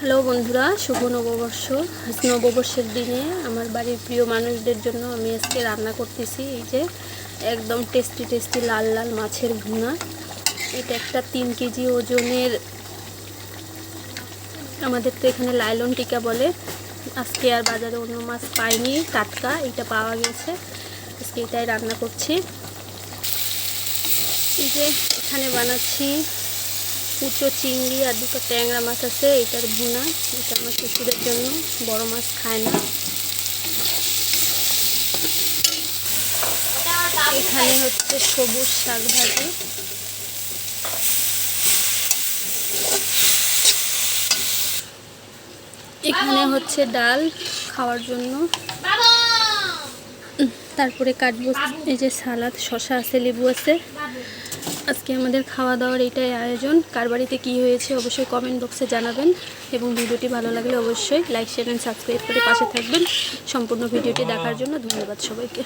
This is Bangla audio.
হ্যালো বন্ধুরা, শুভ নববর্ষ। আজ নববর্ষের দিনে আমার বাড়ির প্রিয় মানুষদের জন্য আমি আজকে রান্না করতেছি এই যে একদম টেস্টি লাল লাল মাছের ভুনা। এটা একটা 3 কেজি ওজনের, আমাদের তো এখানে লাইলন টিকা বলে। আজকে আর বাজারে অন্য মাছ পাইনি, টাটকা এটা পাওয়া গেছে, আজকে এটাই রান্না করছি। এই যে এখানে বানাচ্ছি কুচো চিংড়ি আর দুটো ট্যাংরা মাছ আছে, এটার ভুনা। এটা আমার শ্বশুরের জন্য, বড় মাছ খায় না। এখানে হচ্ছে সবুজ শাক ভাজি, এখানে হচ্ছে ডাল খাওয়ার জন্য, তারপরে কাটবো এই যে সালাদ, শসা আছে, লেবু আছে। আজকে আমাদের খাওয়া দাওয়ার এইটাই আয়োজন। কার বাড়িতে কী হয়েছে অবশ্যই কমেন্ট বক্সে জানাবেন, এবং ভিডিওটি ভালো লাগলে অবশ্যই লাইক শেয়ার অ্যান্ড সাবস্ক্রাইব করে পাশে থাকবেন। সম্পূর্ণ ভিডিওটি দেখার জন্য ধন্যবাদ সবাইকে।